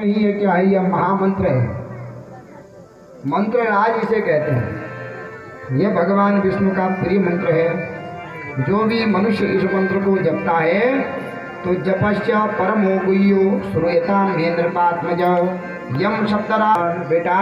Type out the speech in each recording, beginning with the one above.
नहीं है क्या है, यह महामंत्र है, मंत्र राज इसे कहते हैं। यह भगवान विष्णु का प्रिय मंत्र है। जो भी मनुष्य इस मंत्र को जपता है तो जपस्य परमो गुह्यो श्रूयता महेंद्रपात्मज यम शब्दराज। बेटा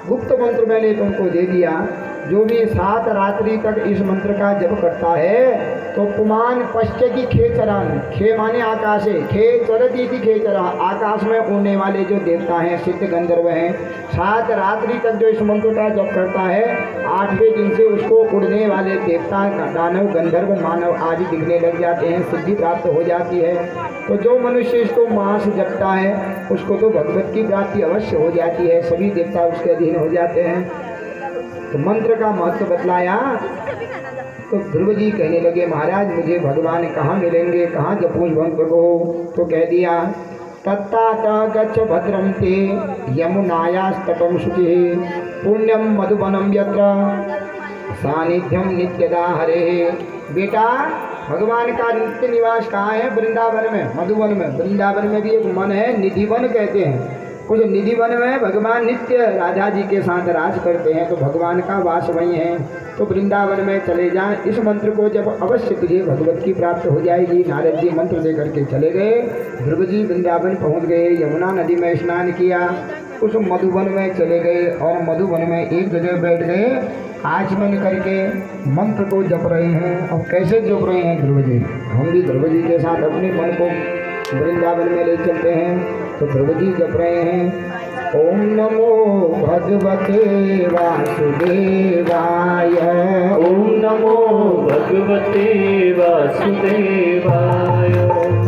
गुप्त मंत्र मैंने तुमको दे दिया। जो भी 7 रात्रि तक इस मंत्र का जप करता है तो पुमान पश्च की खेचरान, खे माने आकाशे, खे चरती थी खेचरा, आकाश में उड़ने वाले जो देवता हैं सिद्ध गंधर्व हैं, 7 रात्रि तक जो इस मंत्र का जप करता है 8वें दिन से उसको उड़ने वाले देवता दानव गंधर्व मानव आदि दिखने लग जाते हैं, सिद्धि प्राप्त हो जाती है। तो जो मनुष्य इसको मास जपता है उसको तो भगवत की प्राप्ति अवश्य हो जाती है, सभी देवता उसके अधीन हो जाते हैं। तो मंत्र का महत्व बतलाया तो ध्रुव जी कहने लगे महाराज मुझे भगवान कहाँ मिलेंगे, कहाँ जपूं मंत्र को। तो कह दिया तत्तात गच्छ भद्रम ते यमुनायास्तटं शुचिः पुण्यम मधुवनम यत्र सानिध्यम नित्यदा हरे। बेटा भगवान का नित्य निवास कहाँ है? वृंदावन में, मधुवन में। वृंदावन में भी एक मन है, निधिवन कहते हैं। उस निधिवन में भगवान नित्य राधा जी के साथ राज करते हैं, तो भगवान का वास वहीं है। तो वृंदावन में चले जाएं, इस मंत्र को जब अवश्य तुझे भगवत की प्राप्त हो जाएगी। नारद जी मंत्र लेकर के चले गए। ध्रुव जी वृंदावन पहुंच गए, यमुना नदी में स्नान किया, उस मधुवन में चले गए और मधुवन में एक जगह बैठ गए, आचमन करके मंत्र को जप रहे हैं। अब कैसे जप रहे हैं ध्रुव जी? हम भी ध्रुव जी के साथ अपने मन को वृंदावन में ले चलते हैं। तो ध्रुव जी जप रहे हैं ओम नमो भगवते वासुदेवाय, ओम नमो भगवते वासुदेवाय,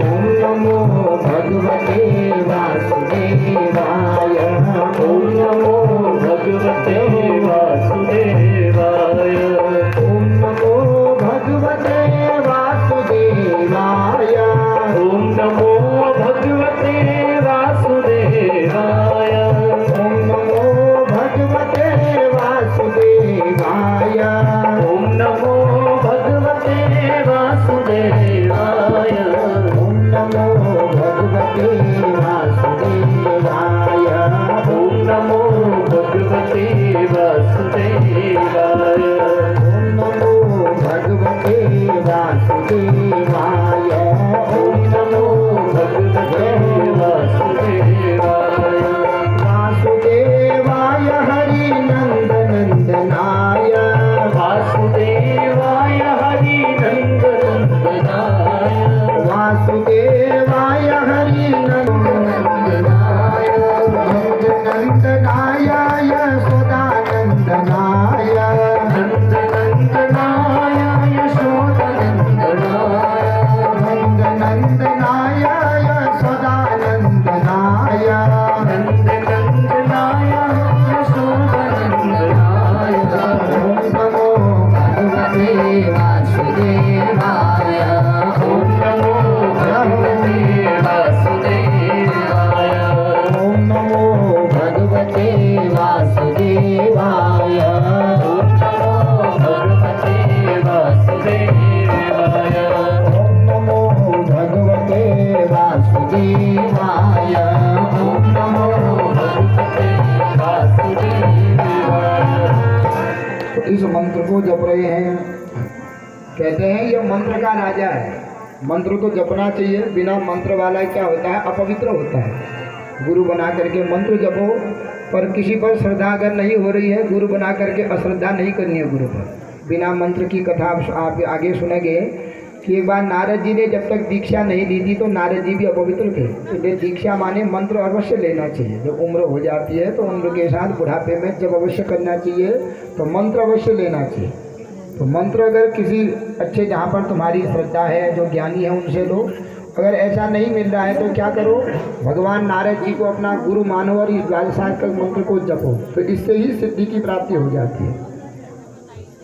ओम नमो भगवते वासुदेवाय, ओम नमो भगवते वासुदेवाय, ओम नमो भगवते वासुदेवाय, ओम नमो भगवते वासुदेवाय, ओम नमो भगवते वासुदेवाय, ओम नमो भगवते वासुदेवाय, ओम नमो भगवते वासुदेवाय, ओम नमो भगवते वासुदेवाय, ओम नमो भगवते वासुदेवाय, ओम नमो भगवते वासुदेवाय, वासुदेवाय हरि नंदनाय, वासुदेवाय हरि नंदनाय, वासुदेवाय हरि नंदनाय, नंदनाय यशोदानंदनाय, नंदनंदनाय यशोदनंदनाय, नंदनंदनाय यशोदानंदनाय, नंदनंदनाय यशोदनंदनाय, ओम नमो भगवते वासुदेवाय, ओम नमो भगवते वासुदेवाय, ओम नमो भगवते वासुदेवाय, ओम नमो भगवते वासुदेवाय, ओम नमो भगवते वासुदेवाय, ओम नमो भगवते वासुदेवाय। तो इस मंत्र को जप रहे हैं। कहते हैं यह मंत्र का राजा है, मंत्र तो जपना चाहिए, बिना मंत्र वाला क्या होता है? अपवित्र होता है। गुरु बना करके मंत्र जपो, पर किसी पर श्रद्धा अगर नहीं हो रही है, गुरु बना करके अश्रद्धा नहीं करनी है गुरु पर। बिना मंत्र की कथा आप आगे सुनेंगे कि एक बार नारद जी ने जब तक दीक्षा नहीं ली थी तो नारद जी भी अपवित्र थे। इसलिए दीक्षा माने मंत्र अवश्य लेना चाहिए। जब उम्र हो जाती है तो उम्र के साथ बुढ़ापे में जब अवश्य करना चाहिए तो मंत्र अवश्य लेना चाहिए। तो मंत्र अगर किसी अच्छे जहाँ पर तुम्हारी श्रद्धा है, जो ज्ञानी है उनसे लो। अगर ऐसा नहीं मिल रहा है तो क्या करो? भगवान नारद जी को अपना गुरु मानो और इस द्वादशात्मक मंत्र को जपो, तो इससे ही सिद्धि की प्राप्ति हो जाती है।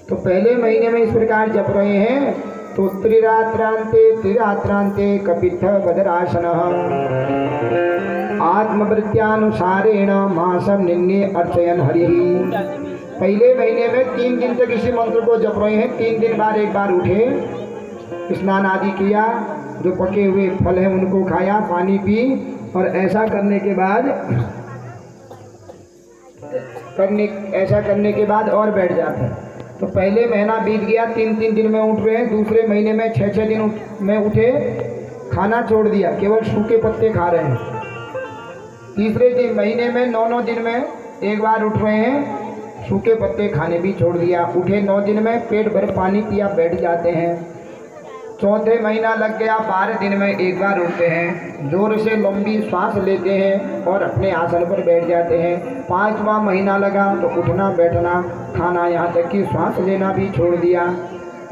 तो पहले महीने में इस प्रकार जप रहे हैं। तो त्रिरात्रांते कपित्थ बदरासन आत्मवृत्त्यानुसारेण मासम निन्ने अर्चयन हरि। पहले महीने में 3 दिन तक इसी मंत्र को जप रहे हैं। 3 दिन बाद एक बार उठे, स्नान आदि किया, जो पके हुए फल हैं उनको खाया, पानी पी, और ऐसा करने के बाद और बैठ जाते हैं। तो पहले महीना बीत गया, 3-3 दिन में उठ रहे हैं, दूसरे महीने में 6-6 दिन में उठे, खाना छोड़ दिया, केवल सूखे पत्ते खा रहे हैं। तीसरे महीने में 9-9 दिन में एक बार उठ रहे हैं, सूखे पत्ते खाने भी छोड़ दिया, उठे 9 दिन में, पेट भर पानी पिया, बैठ जाते हैं। चौथे महीना लग गया, 12 दिन में एक बार उठते हैं, जोर से लंबी सांस लेते हैं और अपने आसन पर बैठ जाते हैं। 5वां महीना लगा तो उठना बैठना खाना यहाँ तक कि सांस लेना भी छोड़ दिया।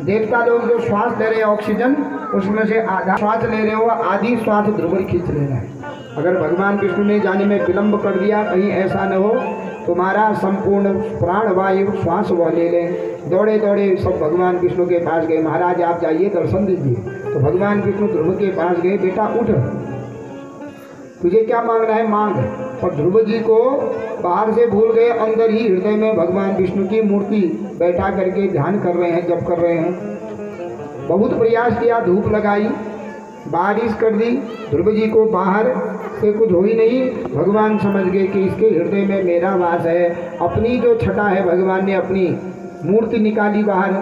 देवता लोग जो श्वास ले रहे हैं ऑक्सीजन, उसमें से आधा श्वास ले रहे हो, आधी श्वास ध्रुव खींच लेना है। अगर भगवान विष्णु ने जाने में विलंब कर दिया, कहीं ऐसा न हो तुम्हारा संपूर्ण प्राण वायु श्वास वह ले लें। दौड़े दौड़े सब भगवान विष्णु के पास गए, महाराज आप जाइए दर्शन दीजिए। तो भगवान विष्णु ध्रुव के पास गए, बेटा उठ, तुझे क्या मांगना है मांग। और ध्रुव जी को बाहर से भूल गए, अंदर ही हृदय में भगवान विष्णु की मूर्ति बैठा करके ध्यान कर रहे हैं, जप कर रहे हैं। बहुत प्रयास किया, धूप लगाई, बारिश कर दी, ध्रुव जी को बाहर से कुछ हो ही नहीं। भगवान समझ गए कि इसके हृदय में मेरा वास है। अपनी जो छटा है, भगवान ने अपनी मूर्ति निकाली बाहर,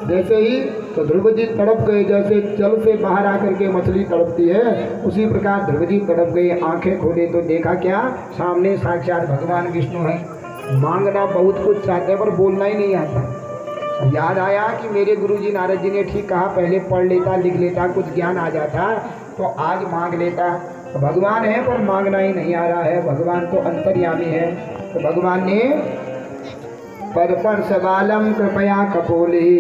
जैसे ही तो ध्रुव जी तड़प गए, जैसे जल से बाहर आकर के मछली तड़पती है, उसी प्रकार ध्रुव जी तड़प गए। आंखें खोले तो देखा क्या, सामने साक्षात भगवान विष्णु है। मांगना बहुत कुछ चाहते हैं पर बोलना ही नहीं आता। याद आया कि मेरे गुरुजी नारद जी ने ठीक कहा, पहले पढ़ लेता, लिख लेता, कुछ ज्ञान आ जाता तो आज मांग लेता। तो भगवान है पर मांगना ही नहीं आ रहा है। भगवान तो अंतर्यामी है। तो भगवान ने पर सबालम कृपया कपोले,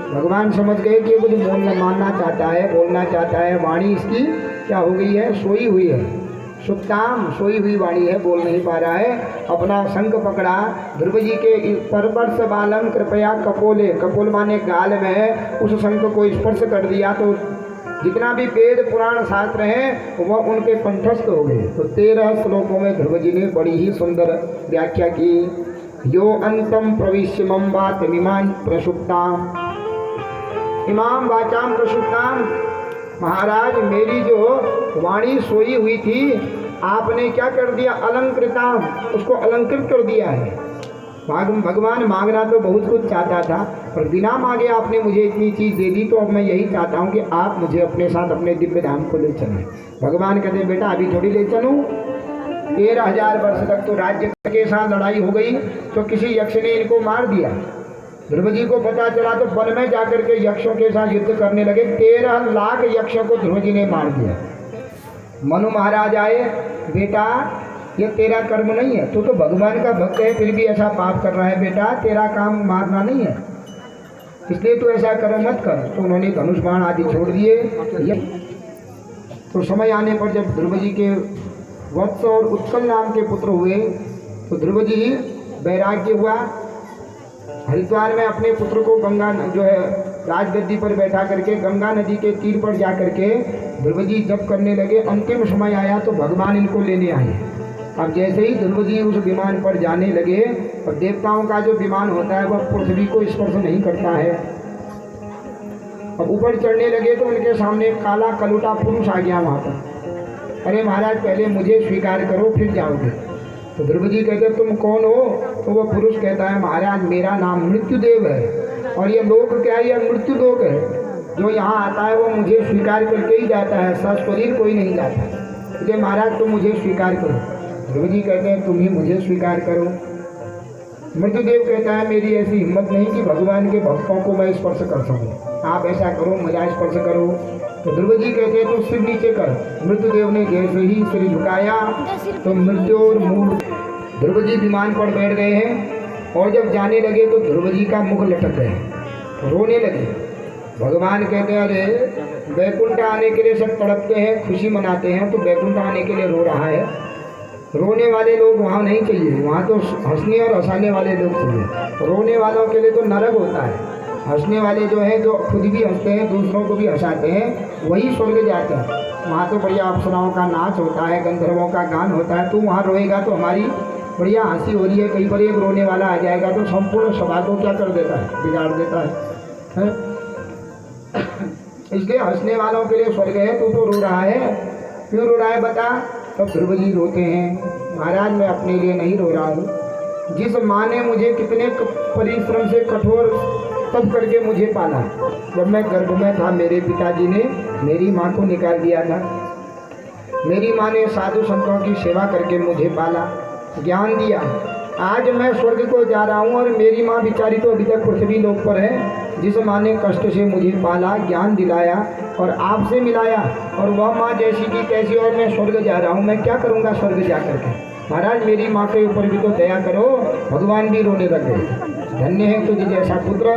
भगवान समझ गए कि कुछ मानना चाहता है, बोलना चाहता है। वाणी इसकी क्या हो गई है, सोई हुई है, सुप्ताम सोई हुई वाणी है, बोल नहीं पा रहा है। अपना शंख पकड़ा, ध्रुव जी के पर सबालम कृपया कपोले, कपोल माने गाल में, उस शंख को स्पर्श कर दिया तो जितना भी वेद पुराण शास्त्र हैं वह उनके कंठस्थ हो गए। तो 13 श्लोकों में ध्रुव जी ने बड़ी ही सुंदर व्याख्या की। यो अंतम प्रविश्य मम वाचमिमां प्रसुप्ताम, इमाम वाचाम प्रसुप्ताम, महाराज मेरी जो वाणी सोई हुई थी आपने क्या कर दिया, अलंकृताम, उसको अलंकृत कर दिया है। भगवान मांगना तो बहुत कुछ चाहता था पर बिना मांगे आपने मुझे इतनी चीज़ दे दी, तो अब मैं यही चाहता हूँ कि आप मुझे अपने साथ अपने दिव्य धाम को ले चलें। भगवान कहते बेटा अभी थोड़ी ले चलूँ, 13,000 वर्ष तक तो राज्य के साथ लड़ाई हो गई, तो किसी यक्ष ने इनको मार दिया। ध्रुव जी को पता चला तो वन में जाकर के यक्षों के साथ युद्ध करने लगे। 13 लाख यक्षों को ध्रुव जी ने मार दिया। मनु महाराज आए, बेटा ये तेरा कर्म नहीं है, तू तो भगवान का भक्त है फिर भी ऐसा पाप कर रहा है, बेटा तेरा काम मारना नहीं है, इसलिए तू ऐसा कर्म मत कर। तो उन्होंने धनुष बाण आदि छोड़ दिए। तो समय आने पर जब ध्रुव जी के वत्स और उत्कल नाम के पुत्र हुए तो ध्रुव जी वैराग्य हुआ, हरिद्वार में अपने पुत्र को गंगा जो है राजगद्दी पर बैठा करके गंगा नदी के तीर पर जा करके ध्रुव जी जप करने लगे। अंतिम समय आया तो भगवान इनको लेने आए। अब जैसे ही ध्रुव जी उस विमान पर जाने लगे, और देवताओं का जो विमान होता है वह पृथ्वी को स्पर्श नहीं करता है, अब ऊपर चढ़ने लगे तो उनके सामने काला कलूटा पुरुष आ गया वहाँ पर। अरे महाराज पहले मुझे स्वीकार करो फिर जाओगे। तो ध्रुव जी कहते तुम कौन हो? तो वो पुरुष कहता है महाराज मेरा नाम मृत्युदेव है, और ये लोक क्या है, यह मृत्यु लोक है, जो यहाँ आता है वो मुझे स्वीकार करके ही जाता है, सशरीर कोई नहीं जाता। इसलिए महाराज तुम मुझे स्वीकार करो। ध्रुव जी कहते हैं तुम ही मुझे स्वीकार करो। मृत्युदेव कहता है मेरी ऐसी हिम्मत नहीं कि भगवान के भक्तों को मैं स्पर्श कर सकूं, आप ऐसा करो मुझे स्पर्श करो। तो ध्रुव जी कहते हैं तो सिर नीचे कर। मृत्युदेव ने जैसे ही सिर झुकाया तो मृत्यु और मूल ध्रुव जी विमान पर बैठ गए हैं, और जब जाने लगे तो ध्रुव जी का मुख लटक गए, रोने लगे। भगवान कहते हैं अरे वैकुंठ आने के लिए सब तड़पते हैं, खुशी मनाते हैं, तो वैकुंठ आने के लिए रो रहा है। रोने वाले लोग वहाँ नहीं चाहिए, वहाँ तो हंसने और हंसाने वाले लोग चाहिए। रोने वालों के लिए तो नरक होता है, हंसने वाले जो हैं जो खुद भी हंसते हैं दूसरों को भी हंसाते हैं वही स्वर्ग जाते हैं। वहाँ तो बढ़िया अप्सराओं का नाच होता है, गंधर्वों का गान होता है। तू वहाँ रोएगा तो हमारी बढ़िया हंसी हो रही है, कहीं पर एक रोने वाला आ जाएगा तो संपूर्ण सभा को क्या कर देता है, बिगाड़ देता है। इसलिए हंसने वालों के लिए स्वर्ग है, तू तो रो रहा है। क्यों रो रहा है बता? तब ध्रुव जी रोते हैं, महाराज मैं अपने लिए नहीं रो रहा हूँ। जिस माँ ने मुझे कितने परिश्रम से कठोर तप करके मुझे पाला, जब मैं गर्भ में था मेरे पिताजी ने मेरी माँ को निकाल दिया था। मेरी माँ ने साधु संतों की सेवा करके मुझे पाला, ज्ञान दिया। आज मैं स्वर्ग को जा रहा हूँ और मेरी माँ बेचारी तो अभी तक पृथ्वी लोक पर है। जिस माँ ने कष्ट से मुझे पाला, ज्ञान दिलाया और आपसे मिलाया, और वह माँ जैसी की तैसी, और मैं स्वर्ग जा रहा हूँ। मैं क्या करूँगा स्वर्ग जा करके? महाराज मेरी माँ के ऊपर भी तो दया करो। भगवान भी रोने लग गए। धन्य है तुझे जैसा पुत्र।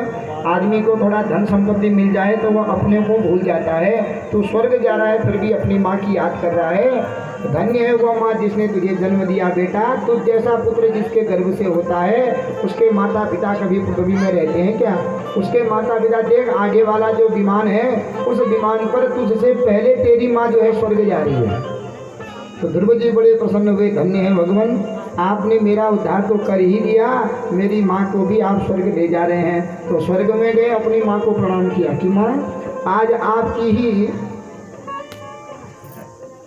आदमी को थोड़ा धन संपत्ति मिल जाए तो वह अपने को भूल जाता है। तू स्वर्ग जा रहा है फिर भी अपनी माँ की याद कर रहा है। धन्य है वह माँ जिसने तुझे जन्म दिया बेटा। तुझ जैसा पुत्र जिसके गर्भ से होता है, उसके माता पिता कभी पृथ्वी में रहते हैं क्या? उसके माता पिता देख, आगे वाला जो विमान है उस विमान पर तुझसे पहले तेरी माँ जो है स्वर्ग जा रही है। तो ध्रुव जी बड़े प्रसन्न हुए। धन्य है भगवान, आपने मेरा उद्धार तो कर ही दिया, मेरी माँ को भी आप स्वर्ग ले जा रहे हैं। तो स्वर्ग में गए, अपनी माँ को प्रणाम किया कि माँ आज आपकी ही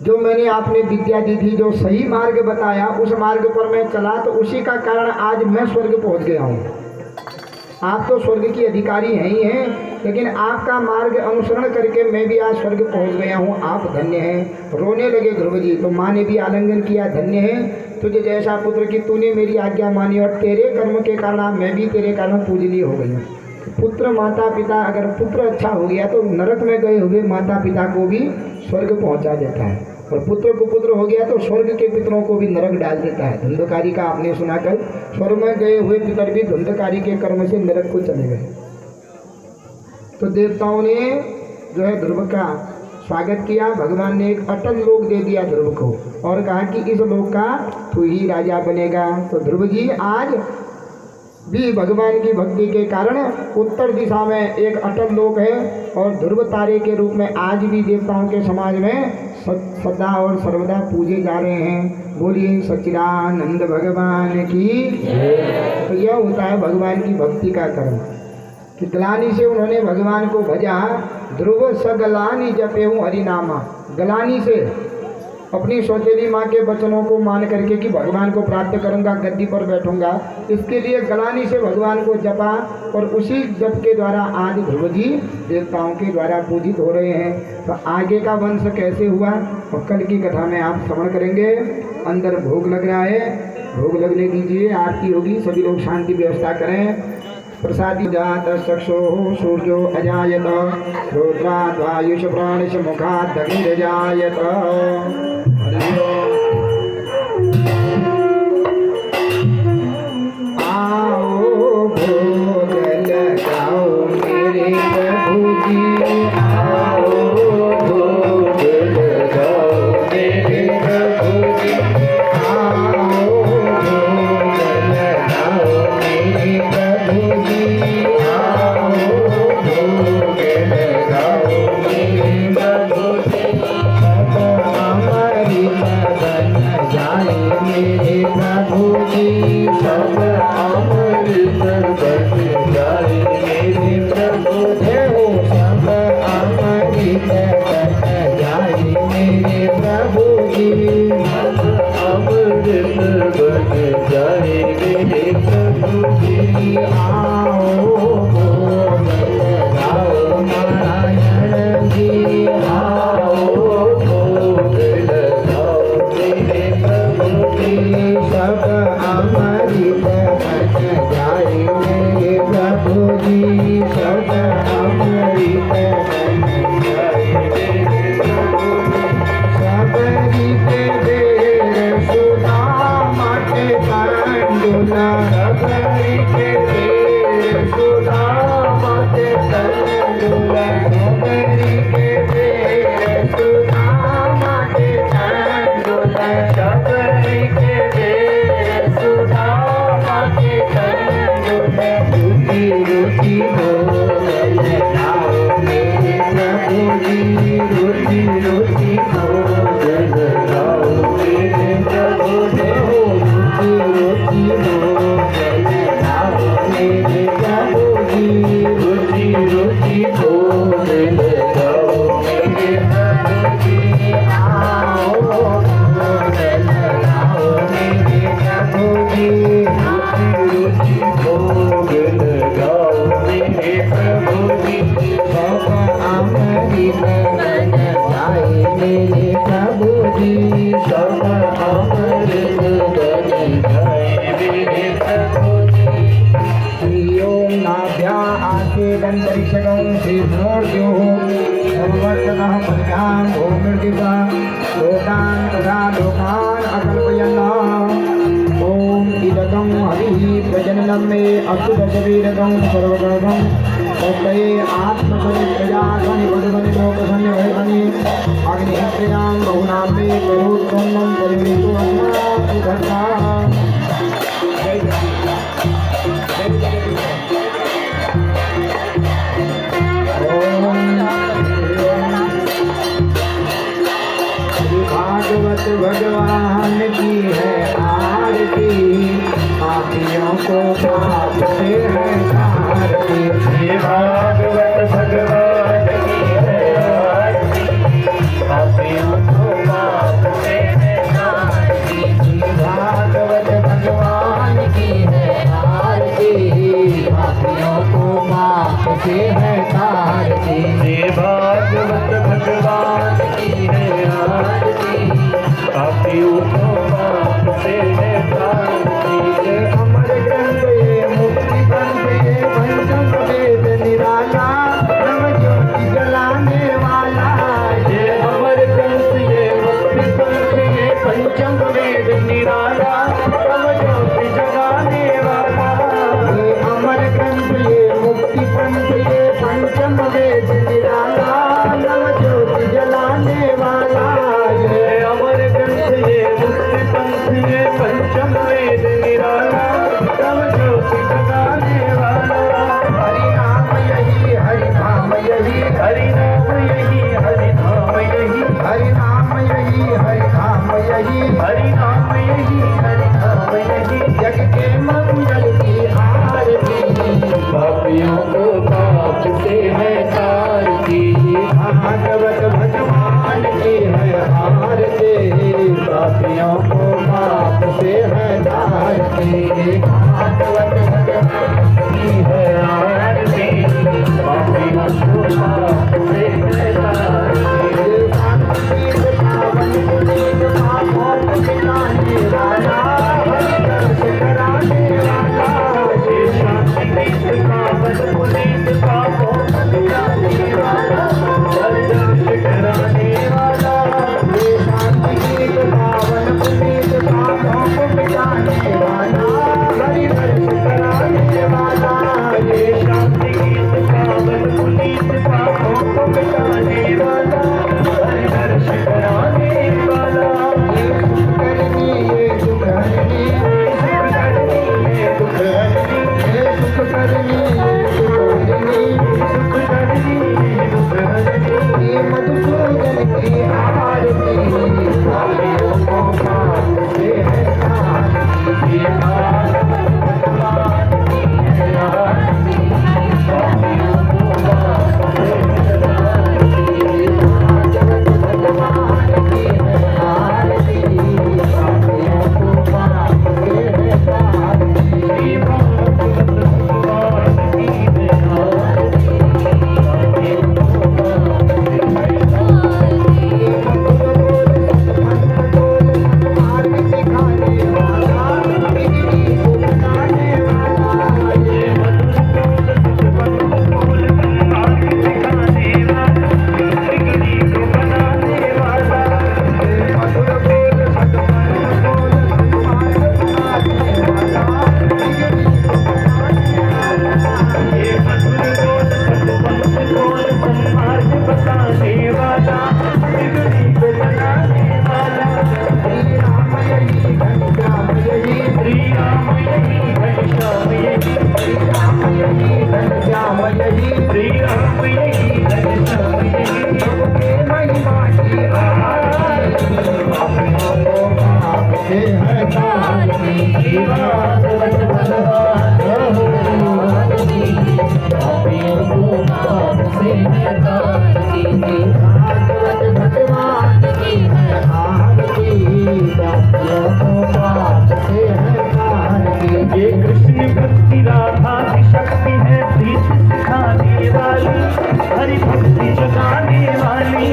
जो मैंने आपने विद्या दी थी, जो सही मार्ग बताया, उस मार्ग पर मैं चला तो उसी का कारण आज मैं स्वर्ग पहुंच गया हूँ। आप तो स्वर्ग की अधिकारी हैं ही हैं, लेकिन आपका मार्ग अनुसरण करके मैं भी आज स्वर्ग पहुंच गया हूँ। आप धन्य हैं। रोने लगे ध्रुव जी। तो माँ ने भी आलिंगन किया। धन्य है तुझे जैसा पुत्र कि तूने मेरी आज्ञा मानी और तेरे कर्म के कारण मैं भी तेरे कारण पूजनीय हो गई हूँ। पुत्र माता पिता, अगर पुत्र अच्छा हो गया तो नरक में गए हुए माता पिता को भी स्वर्ग पहुंचा देता है, और पुत्र को पुत्र हो गया तो स्वर्ग के पितरों को भी नरक डाल देता है। धुंधकारी का आपने सुना कल, स्वर्ग में गए हुए पितर भी धुंधकारी के कर्म से नरक को चले गए। तो देवताओं ने जो है ध्रुव का स्वागत किया। भगवान ने एक अटल लोक दे दिया ध्रुव को और कहा कि इस लोक का तू ही राजा बनेगा। तो ध्रुव जी आज भी भगवान की भक्ति के कारण उत्तर दिशा में एक अटल लोक है, और ध्रुव तारे के रूप में आज भी देवताओं के समाज में सदा और सर्वदा पूजे जा रहे हैं। बोलिए सच्चिदानंद भगवान की। तो यह होता है भगवान की भक्ति का कर्म कि ग्लानि से उन्होंने भगवान को भजा। ध्रुव सगलानि जपेहु हरिनामा। गलानी से अपनी सौतेली माँ के वचनों को मान करके कि भगवान को प्राप्त करूंगा, गद्दी पर बैठूंगा, इसके लिए गलानी से भगवान को जपा, और उसी जप के द्वारा आज ध्रुव जी देवताओं के द्वारा पूजित हो रहे हैं। तो आगे का वंश कैसे हुआ और कल की कथा में आप श्रवण करेंगे। अंदर भोग लग रहा है, भोग लगने दीजिए, आरती होगी, सभी लोग शांति व्यवस्था करें। प्रसादी जात चक्षो सूर्यो अजायत, रुद्राद्वायुष प्राणिश मुखात् अग्निरजायत। आओ भोग लगाओ मेरे प्रभु जी, आओ भोग लगाओ मेरे प्रभु जी, आओ भोग लगाओ मेरे प्रभु जी, आओ भोग लगाओ मेरे प्रभु जी। सब अमृत बन जाए मेरे प्रभु जी, सब अमृत बन जाए मेरे प्रभु जी, सब अमृत बन जाए मेरे प्रभु जी, अमृत बन जाए मेरे प्रभु जी। आओ भोग लगाओ नारायण जी, आओ भोग लगाओ मेरे प्रभु जी, सब अमृत बन जाए मेरे प्रभु जी, सब अमृत बन जाए मेरे प्रभु जी। सबरी के बेर सुदामा के तंडुला, सबरी के बेर सुदामा के तंडुला, सबरी के बेर सुदामा के तंडुला, सबरी के बेर सुदामा के तंडुला। रुचि रुचि भोग लगाओ मेरे प्रभु जी, रुचि रुचि भोग लगाओ मेरे प्रभु जी, रुचि रुचि भोग लगाओ मेरे प्रभु जी, रुचि रुचि भोग लगाओ मेरे प्रभु जी। आओ वेदन्तरिक्षगं श्रीमूर्त्यो सर्ववर्ततः पद्भ्यां भूमिर्दिशा लोकान् तथा लोकान् अकल्पयन् ॐ इदं हरिः प्रजननं मे अस्तुदशवीरकं सर्वगर्भं तस्यै आत्मसरिप्रजाध्वनि वधुवनि लोकसन्नि वैवनि अग्निहत्यां बहुनां मे करोत्तमं परिवृतो अस्मासु धर्मा भागवत भगवान की है आरती पापियों को पाप से है आरती ये भागवत भगवान की है आरती पापियों को पाप से है आरती भागवत भगवान की है आरती पापियों को पाप से है आरती ये भागवत भगवान की है आरती पापियों को पाप से है आरती ये अमर ग्रंथ ये मुक्ति पंथ ये पंचम वेद निराला ब्रह्म ज्योति जलाने वाला ये अमर ग्रंथ ये मुक्ति पंथ ये पंचम वेद निराला तब ज्योति जगाने वाला ये अमर ग्रंथ ये मुक्ति पंथ ये पंचम वेद निराला नव ज्योति जलाने वाला ये अमर ग्रंथ ये मुक्ति पंथ ये पंचम वेद निराला तब ज्योति जगाने वाला हरि नाम यही हरि धाम यही हरि नाम यही हरि नाम यही हरि नाम यही हरि धाम यही हरि नाम यही हरि नाम यही जग के मंगल की आरती पापियों को पाप से है तारती भागवत भगवान की है आरती पापियों को पाप से है तारती भागवत भगवान की है आरती पापियों को पाप से है तारती पावन पुनीत पापों को मिटाने वाला हरि दर्श कराने वाला ये शांति गीत पावन पुनीत पापों को मिटाने वाला हरि दर्श कराने वाला ये शांति गीत पावन पुनीत पापों को मिटाने वाला हरि दर्श कराने वाला ये शांति गीत पावन पुनीत पापों को मिटाने वाला हरि दर्श कराने वाला ये सुख करनी ये दुख हरनी ये दुख हरनी ये सुख करनी ये दुख हरनी सुख हरनी दुख हरनी ये मधुसूदन की आरती पापियों को पाप से है तारती ये भागवत भगवान की है आरती पापियों को पाप से है तारती भागवत भगवान की है आरती पापियों को पाप से है तारती श्री भागवत भगवान की है आरती पापियों को पाप से है तारती ये मधुर बोल सतमंत्र बोल मार्ग दिखाने वाला बिगड़ी को बनाने वाला ये मधुर बोल दिखाने वाला बिगड़ी को बनाने वाला मधुर बोल सतमंत्र बोल मार्ग दिखाने वाला बिगड़ी को बनाने वाला ये मधुर बोल सतपंथ बोल सन्मार्ग बताने वाला बिगड़ी को बनाने वाला श्री राम यही घनश्याम यही श्री राम यही घनश्याम यही श्री राम यही घनश्याम यही श्री राम यही घनश्याम यही सबके महिमा की आरती पापियों को पाप से है तारती श्री भागवत भगवान आरती पापियों को पाप से है तारती भागवत भगवान की है आरती पापियों को पाप से है तारती ये कृष्ण भक्ति राधा की शक्ति है प्रीत सिखाने वाली हरि भक्ति जगाने वाली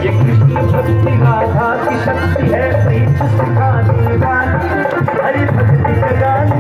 ये कृष्ण भक्ति राधा की शक्ति है प्रीत सिखाने वाली हरि भक्ति जगाने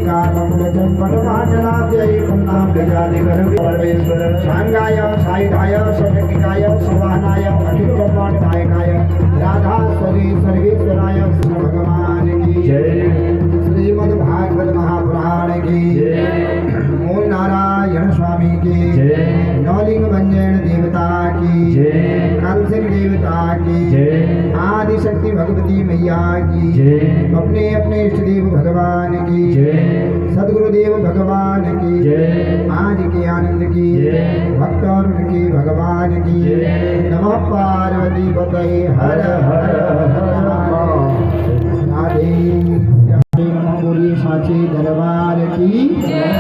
का परमेश्वर सांगाय सायुधाय सशक्तिकाय सवाहनाय अखिल ब्रह्मांड नायकाय राधा स्वरी सर्वेश्वराय भगवान की जय श्रीमद् भागवत महापुराण की मूल नारायण स्वामी की जय नौलिंग भंजन देवता की जय कालसिक देवता की जय आदि शक्ति भगवती मैया की जय अपने अपने इष्ट देव भगवान की जय सदगुरुदेव भगवान की जय आज के आनंद की जय भक्त और उनकी भगवान की जय नमः पार्वती पतये हर हर राधे बोलिए साचे दरबार की